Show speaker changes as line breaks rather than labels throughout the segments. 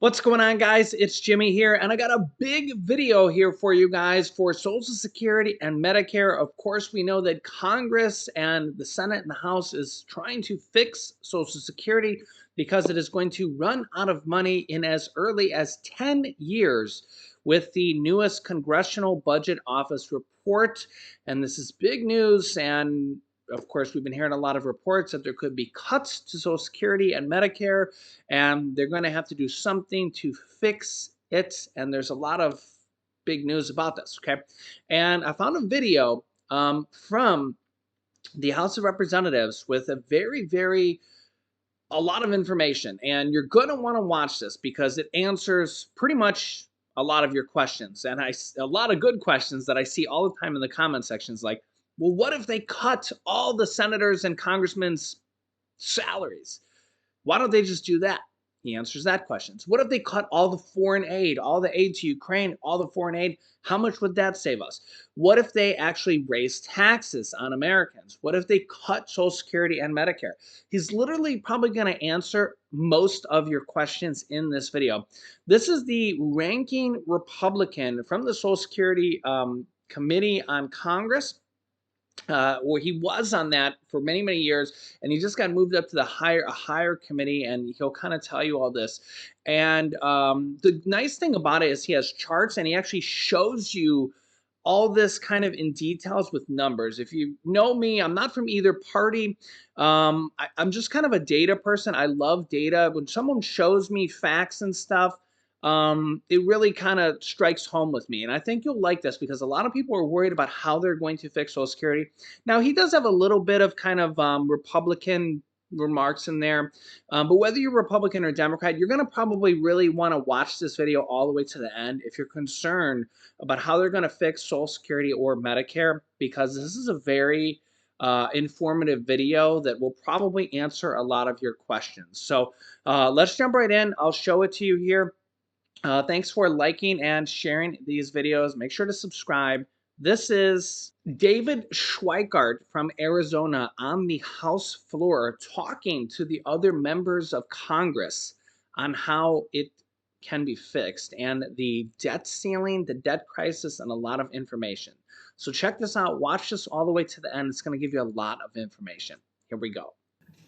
What's going on, guys? It's Jimmy here, and I got a big video here for you guys for Social Security and Medicare. Of course, we know that Congress and the Senate and the House is trying to fix Social Security because it is going to run out of money in as early as 10 years with the newest Congressional Budget Office report. And this is big news, and of course, we've been hearing a lot of reports that there could be cuts to Social Security and Medicare, and they're going to have to do something to fix it. And there's a lot of big news about this, okay? And I found a video from the House of Representatives with a lot of information. And you're going to want to watch this because it answers pretty much a lot of your questions. And a lot of good questions that I see all the time in the comment sections, like, well, what if they cut all the senators and congressmen's salaries? Why don't they just do that? He answers that question. What if they cut all the foreign aid, all the aid to Ukraine, all the foreign aid? How much would that save us? What if they actually raise taxes on Americans? What if they cut Social Security and Medicare? He's literally probably going to answer most of your questions in this video. This is the ranking Republican from the Social Security Committee on Congress. Where he was on that for many years, and he just got moved up to a higher committee, and he'll kind of tell you all this. And the nice thing about it is he has charts, and he actually shows you all this kind of in details with numbers. If you know me, I'm not from either party. I'm just kind of a data person. I love data. When someone shows me facts and stuff, it really kind of strikes home with me. And I think you'll like this because a lot of people are worried about how they're going to fix Social Security. Now, he does have a little bit of kind of Republican remarks in there. But whether you're Republican or Democrat, you're going to probably really want to watch this video all the way to the end if you're concerned about how they're going to fix Social Security or Medicare, because this is a very informative video that will probably answer a lot of your questions. So let's jump right in. I'll show it to you here. Thanks for liking and sharing these videos. Make sure to subscribe. This is David Schweikart from Arizona on the House floor talking to the other members of Congress on how it can be fixed and the debt ceiling, the debt crisis, and a lot of information. So check this out. Watch this all the way to the end. It's going to give you a lot of information. Here we go.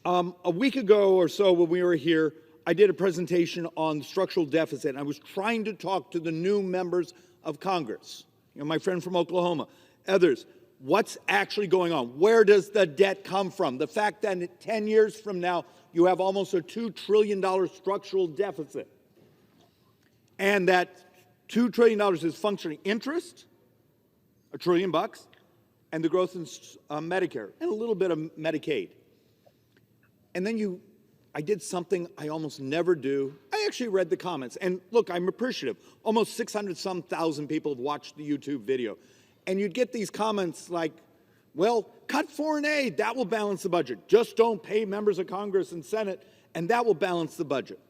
A week ago or so when we were here, I did a presentation on the structural deficit, and I was trying to talk to the new members of Congress, my friend from Oklahoma, others. What's actually going on? Where does the debt come from? The fact that 10 years from now, you have almost a $2 trillion structural deficit, and that $2 trillion is functioning interest, $1 trillion, and the growth in Medicare, and a little bit of Medicaid. And then I did something I almost never do. I actually read the comments. And look, I'm appreciative. Almost 600-some thousand people have watched the YouTube video. And you'd get these comments like, well, cut foreign aid, that will balance the budget. Just don't pay members of Congress and Senate, and that will balance the budget.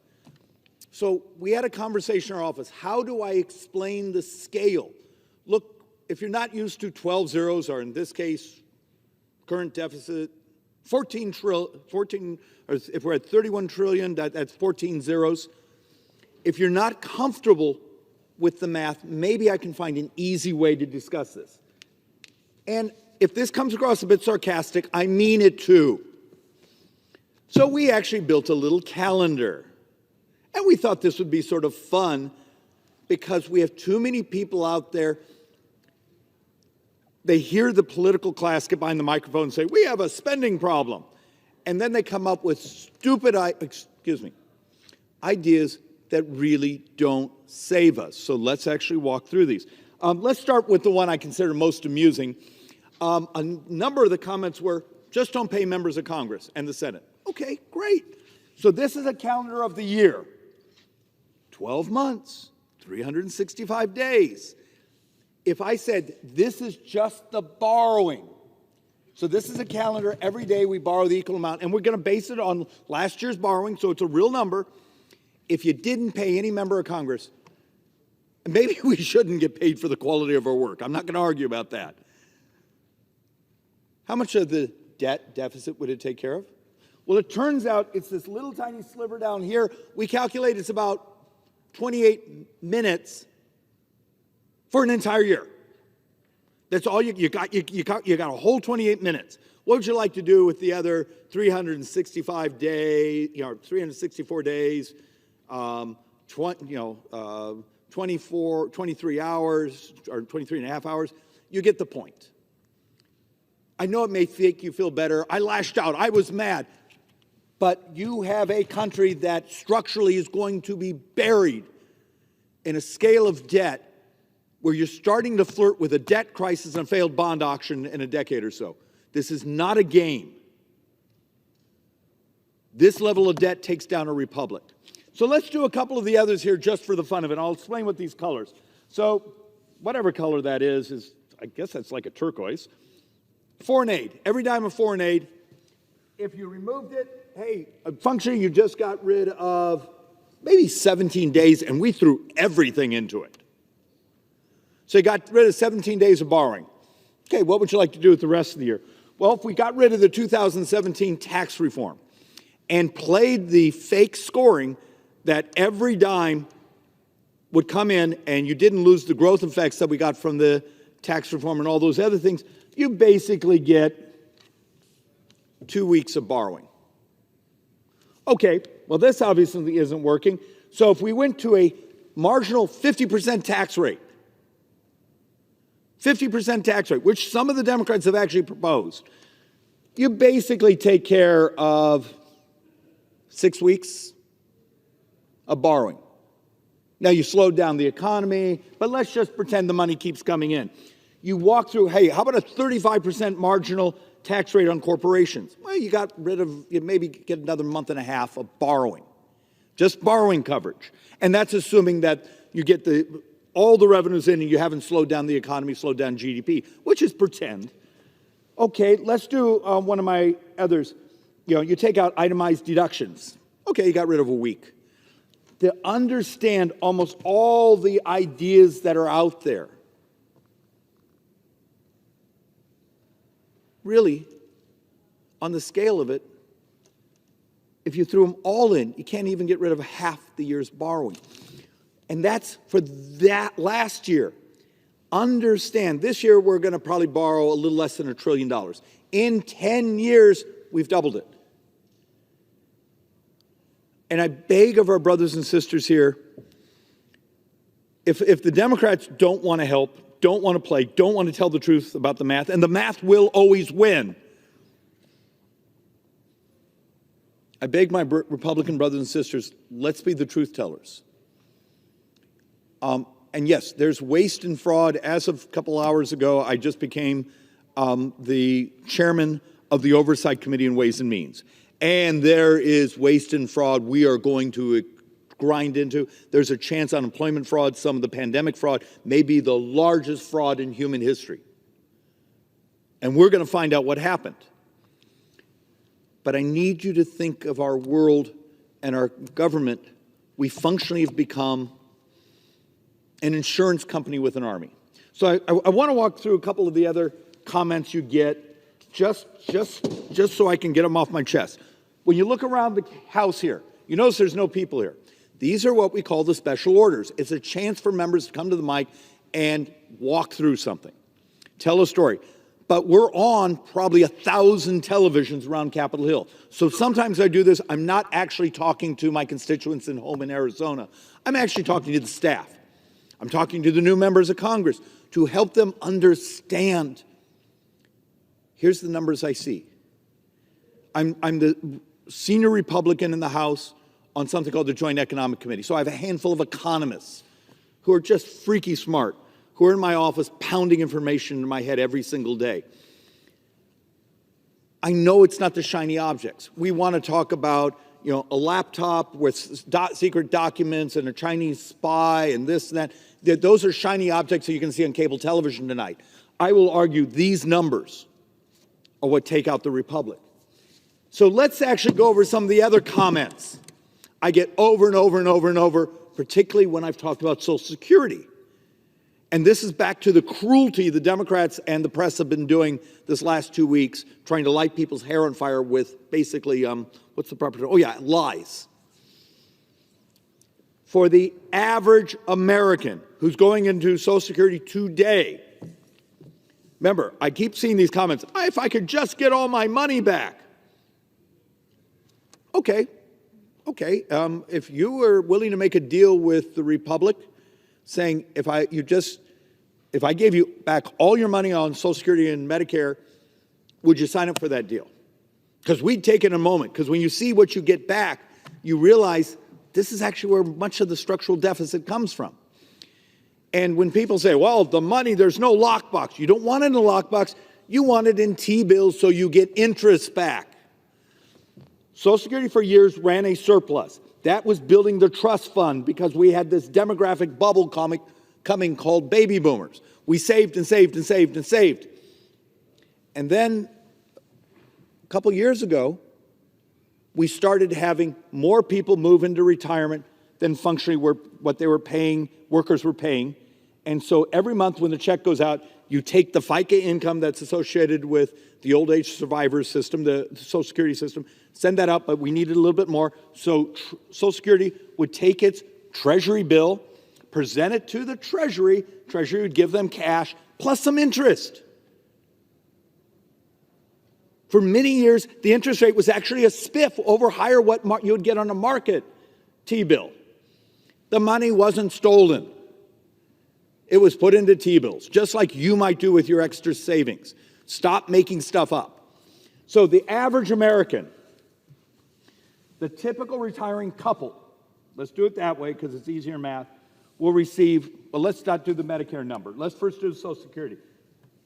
So we had a conversation in our office. How do I explain the scale? Look, if you're not used to 12 zeros, or in this case, current deficit, 14, or if we're at 31 trillion, that's 14 zeros. If you're not comfortable with the math, maybe I can find an easy way to discuss this. And if this comes across a bit sarcastic, I mean it too. So we actually built a little calendar. And we thought this would be sort of fun because we have too many people out there. They hear the political class get behind the microphone and say, we have a spending problem. And then they come up with stupid ideas that really don't save us. So let's actually walk through these. Let's start with the one I consider most amusing. A number of the comments were, just don't pay members of Congress and the Senate. Okay, great. So this is a calendar of the year. 12 months, 365 days. If I said, this is just the borrowing, so this is a calendar, every day we borrow the equal amount, and we're going to base it on last year's borrowing, so it's a real number. If you didn't pay any member of Congress, maybe we shouldn't get paid for the quality of our work. I'm not going to argue about that. How much of the debt deficit would it take care of? Well, it turns out it's this little tiny sliver down here. We calculate it's about 28 minutes for an entire year. That's all you got a whole 28 minutes. What would you like to do with the other 365 days, 364 days, 23 hours, or 23 and a half hours? You get the point. I know it may make you feel better. I lashed out. I was mad. But you have a country that structurally is going to be buried in a scale of debt where you're starting to flirt with a debt crisis and a failed bond auction in a decade or so. This is not a game. This level of debt takes down a republic. So let's do a couple of the others here just for the fun of it. I'll explain what these colors. So whatever color that is, I guess that's like a turquoise. Foreign aid, every dime of foreign aid. If you removed it, hey, functionally you just got rid of maybe 17 days and we threw everything into it. So you got rid of 17 days of borrowing. Okay, what would you like to do with the rest of the year? Well, if we got rid of the 2017 tax reform and played the fake scoring that every dime would come in and you didn't lose the growth effects that we got from the tax reform and all those other things, you basically get 2 weeks of borrowing. Okay, well, this obviously isn't working. So if we went to a marginal 50% tax rate, 50% tax rate, which some of the Democrats have actually proposed, you basically take care of 6 weeks of borrowing. Now, you slowed down the economy, but let's just pretend the money keeps coming in. You walk through, hey, how about a 35% marginal tax rate on corporations? Well, you got rid of, you maybe get another month and a half of borrowing, just borrowing coverage. And that's assuming that you get all the revenues in and you haven't slowed down the economy, slowed down GDP, which is pretend. Okay, let's do one of my others. You take out itemized deductions. Okay, you got rid of a week. To understand almost all the ideas that are out there, really, on the scale of it, if you threw them all in, you can't even get rid of half the year's borrowing. And that's for that last year. Understand, this year we're going to probably borrow a little less than $1 trillion. In 10 years, we've doubled it. And I beg of our brothers and sisters here, if the Democrats don't want to help, don't want to play, don't want to tell the truth about the math, and the math will always win, I beg my Republican brothers and sisters, let's be the truth tellers. And yes, there's waste and fraud. As of a couple hours ago, I just became the chairman of the Oversight Committee in Ways and Means. And there is waste and fraud we are going to grind into. There's a chance unemployment fraud, some of the pandemic fraud, may be the largest fraud in human history. And we're going to find out what happened. But I need you to think of our world and our government. We functionally have become an insurance company with an army. So I want to walk through a couple of the other comments you get just so I can get them off my chest. When you look around the House here, you notice there's no people here. These are what we call the special orders. It's a chance for members to come to the mic and walk through something, tell a story. But we're on probably 1,000 televisions around Capitol Hill. So sometimes I do this, I'm not actually talking to my constituents in home in Arizona. I'm actually talking to the staff. I'm talking to the new members of Congress to help them understand. Here's the numbers I see. I'm the senior Republican in the House on something called the Joint Economic Committee. So I have a handful of economists who are just freaky smart, who are in my office pounding information in my head every single day. I know it's not the shiny objects. We want to talk about, a laptop with secret documents and a Chinese spy and this and that. Those are shiny objects that you can see on cable television tonight. I will argue these numbers are what take out the republic. So let's actually go over some of the other comments I get over and over and over and over, particularly when I've talked about Social Security. And this is back to the cruelty the Democrats and the press have been doing this last 2 weeks, trying to light people's hair on fire with basically, what's the proper term? Oh yeah, lies. for the average American who's going into Social Security today. Remember, I keep seeing these comments, if I could just get all my money back. Okay. If you were willing to make a deal with the Republic saying if I gave you back all your money on Social Security and Medicare, would you sign up for that deal? Because we'd take it in a moment. Because when you see what you get back, you realize this is actually where much of the structural deficit comes from. And when people say, well, the money, there's no lockbox. You don't want it in a lockbox. You want it in T-bills so you get interest back. Social Security for years ran a surplus. That was building the trust fund because we had this demographic bubble coming called baby boomers. We saved and saved and saved and saved. And then a couple years ago, we started having more people move into retirement than functionally what they were paying, workers were paying. And so every month when the check goes out, you take the FICA income that's associated with the old age survivors system, the Social Security system, send that out, but we needed a little bit more. So Social Security would take its Treasury bill, present it to the Treasury would give them cash plus some interest. For many years, the interest rate was actually a spiff over higher what you would get on a market T-bill. The money wasn't stolen. It was put into T-bills, just like you might do with your extra savings. Stop making stuff up. So the average American, the typical retiring couple, let's do it that way because it's easier math, will receive, well, let's not do the Medicare number. Let's first do the Social Security.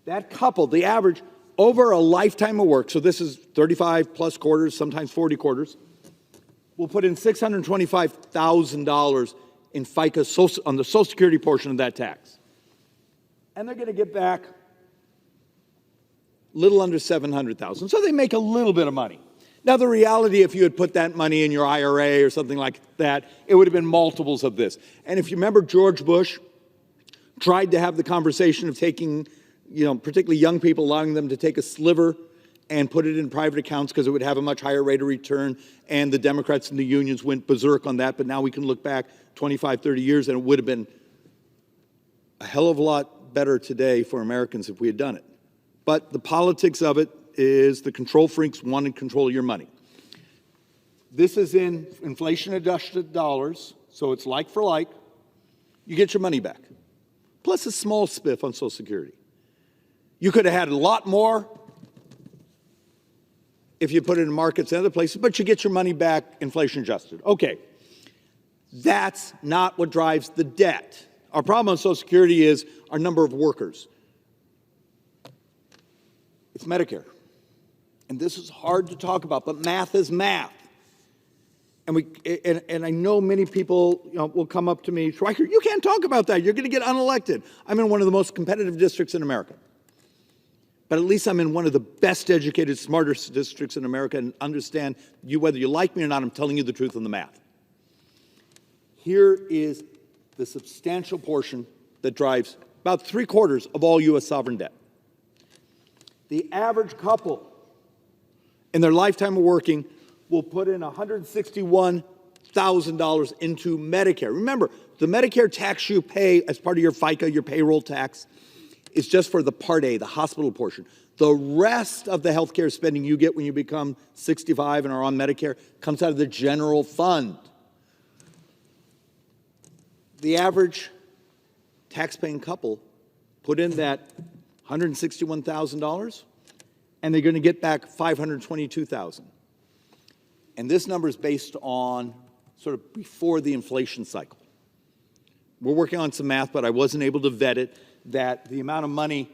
That couple, the average, over a lifetime of work, so this is 35 plus quarters, sometimes 40 quarters, will put in $625,000 in FICA on the Social Security portion of that tax. And they're going to get back a little under $700,000. So they make a little bit of money. Now, the reality, if you had put that money in your IRA or something like that, it would have been multiples of this. And if you remember, George Bush tried to have the conversation of taking, particularly young people, allowing them to take a sliver and put it in private accounts because it would have a much higher rate of return. And the Democrats and the unions went berserk on that. But now we can look back 25, 30 years, and it would have been a hell of a lot better today for Americans if we had done it. But the politics of it is the control freaks want to control your money. This is in inflation-adjusted dollars, so it's like for like. You get your money back, plus a small spiff on Social Security. You could have had a lot more if you put it in markets and other places, but you get your money back inflation-adjusted. Okay, that's not what drives the debt. Our problem on Social Security is our number of workers. It's Medicare. And this is hard to talk about, but math is math. And I know many people will come up to me, Schweiker, you can't talk about that. You're going to get unelected. I'm in one of the most competitive districts in America. But at least I'm in one of the best educated, smartest districts in America and understand whether you like me or not, I'm telling you the truth on the math. Here is the substantial portion that drives about 3/4 of all U.S. sovereign debt. The average couple in their lifetime of working will put in $161,000 into Medicare. Remember, the Medicare tax you pay as part of your FICA, your payroll tax, is just for the Part A, the hospital portion. The rest of the health care spending you get when you become 65 and are on Medicare comes out of the general fund. The average tax-paying couple put in that $161,000, and they're going to get back $522,000. And this number is based on sort of before the inflation cycle. We're working on some math, but I wasn't able to vet it, that the amount of money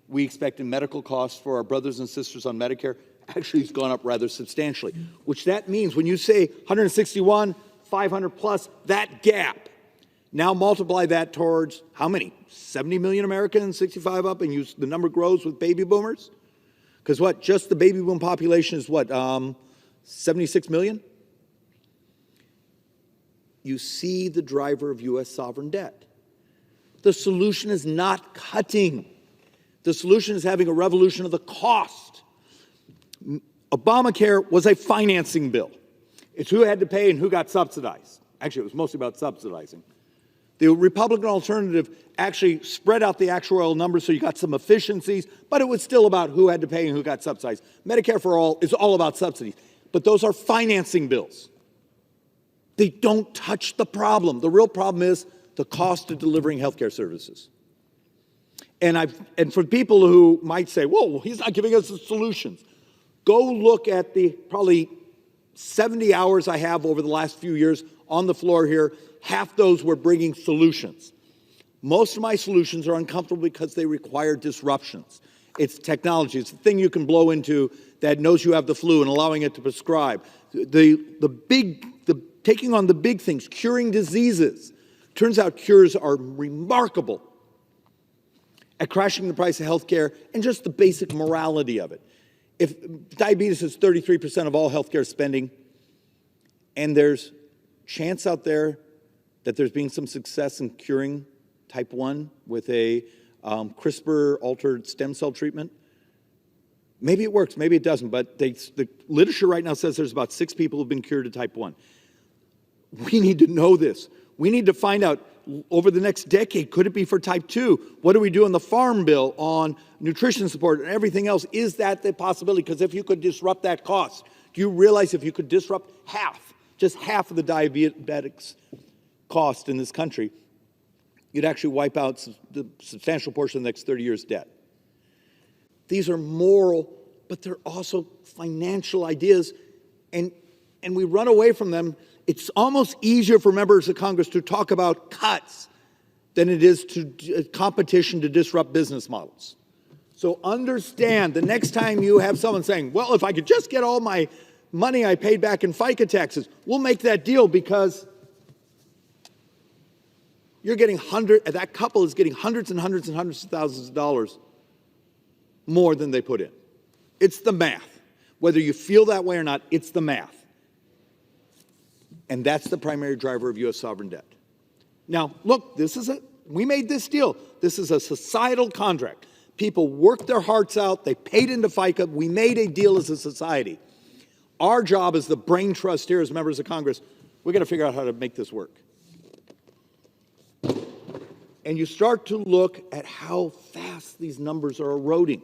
we expect in medical costs for our brothers and sisters on Medicare actually has gone up rather substantially, which that means when you say 161, 500 plus, that gap, now multiply that towards how many? 70 million Americans, 65 up, and the number grows with baby boomers? Because what, just the baby boom population is what, 76 million? You see the driver of U.S. sovereign debt. The solution is not cutting. The solution is having a revolution of the cost. Obamacare was a financing bill. It's who had to pay and who got subsidized. Actually, it was mostly about subsidizing. The Republican alternative actually spread out the actuarial numbers so you got some efficiencies, but it was still about who had to pay and who got subsidized. Medicare for All is all about subsidies, but those are financing bills. They don't touch the problem. The real problem is the cost of delivering healthcare services. And for people who might say, whoa, he's not giving us the solutions, go look at the probably 70 hours I have over the last few years on the floor here. Half those were bringing solutions. Most of my solutions are uncomfortable because they require disruptions. It's technology. It's the thing you can blow into that knows you have the flu and allowing it to prescribe. Taking on the big things, curing diseases. Turns out cures are remarkable at crashing the price of healthcare and just the basic morality of it. If diabetes is 33% of all healthcare spending, and there's chance out there that there's been some success in curing type 1 with a CRISPR-altered stem cell treatment, maybe it works, maybe it doesn't, but the literature right now says there's about 6 people who've been cured of type 1. We need to know this. We need to find out over the next decade, could it be for type 2? What do we do in the Farm Bill on nutrition support and everything else? Is that the possibility? Because if you could disrupt that cost, do you realize if you could disrupt just half of the diabetics cost in this country, you'd actually wipe out the substantial portion of the next 30 years' debt. These are moral, but they're also financial ideas, and we run away from them. It's almost easier for members of Congress to talk about cuts than it is to competition to disrupt business models. So understand, the next time you have someone saying, well, if I could just get all my money I paid back in FICA taxes, we'll make that deal, because you're getting that couple is getting hundreds and hundreds and hundreds of thousands of dollars more than they put in. It's the math. Whether you feel that way or not, it's the math. And that's the primary driver of U.S. sovereign debt. Now, look, we made this deal. This is a societal contract. People worked their hearts out. They paid into FICA. We made a deal as a society. Our job as the brain trust here as members of Congress, we're going to figure out how to make this work. And you start to look at how fast these numbers are eroding.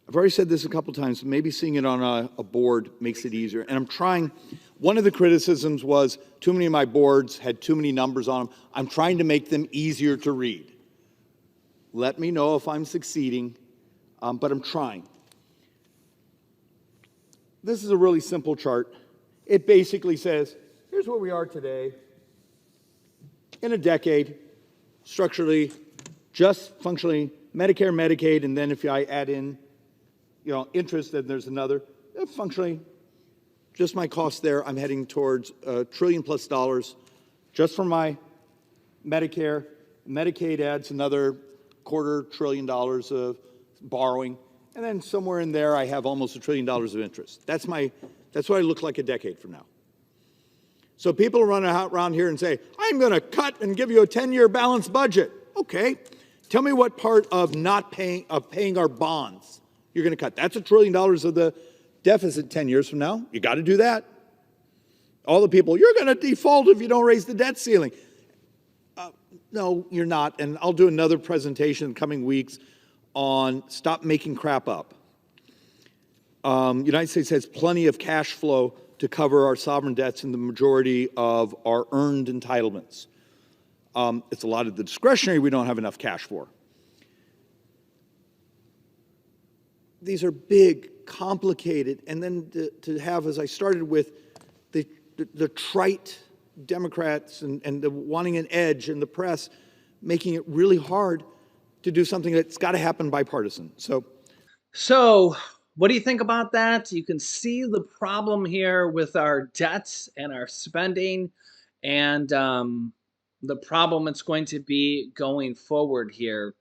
I've already said this a couple times, maybe seeing it on a board makes it easier. And I'm trying, one of the criticisms was too many of my boards had too many numbers on them. I'm trying to make them easier to read. Let me know if I'm succeeding, but I'm trying. This is a really simple chart. It basically says, here's where we are today. In a decade, structurally, just functionally, Medicare, Medicaid, and then if I add in interest, then there's another. Functionally, just my cost there, I'm heading towards $1 trillion+ just for my Medicare. Medicaid adds another $250 billion of borrowing. And then somewhere in there, I have almost $1 trillion of interest. That's what I look like a decade from now. So people run around here and say, I'm going to cut and give you a 10-year balanced budget. Okay. Tell me what part of paying our bonds you're going to cut. That's $1 trillion of the deficit 10 years from now. You got to do that. All the people, you're going to default if you don't raise the debt ceiling. No, you're not. And I'll do another presentation in the coming weeks on stop making crap up. United States has plenty of cash flow to cover our sovereign debts and the majority of our earned entitlements. It's a lot of the discretionary we don't have enough cash for. These are big, complicated, and then to have, as I started with, the trite Democrats and the wanting an edge in the press, making it really hard to do something that's got to happen bipartisan.
So what do you think about that? You can see the problem here with our debts and our spending, and the problem it's going to be going forward here.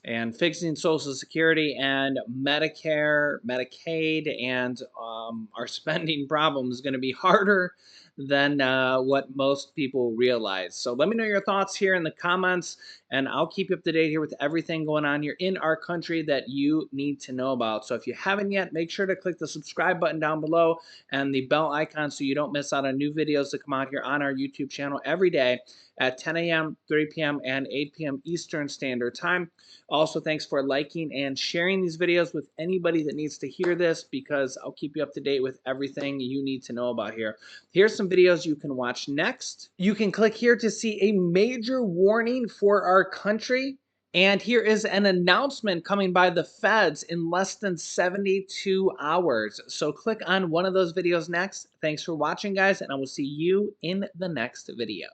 And fixing Social Security and Medicare, Medicaid, and our spending problem is going to be harder than what most people realize. So let me know your thoughts here in the comments. and I'll keep you up to date here with everything going on here in our country that you need to know about. So if you haven't yet, make sure to click the subscribe button down below and the bell icon so you don't miss out on new videos that come out here on our YouTube channel every day at 10 a.m., 3 p.m., and 8 p.m. Eastern Standard Time. Also, thanks for liking and sharing these videos with anybody that needs to hear this, because I'll keep you up to date with everything you need to know about here. Here's some videos you can watch next. You can click here to see a major warning for our country. And here is an announcement coming by the feds in less than 72 hours. So click on one of those videos next. Thanks for watching, guys, and I will see you in the next video.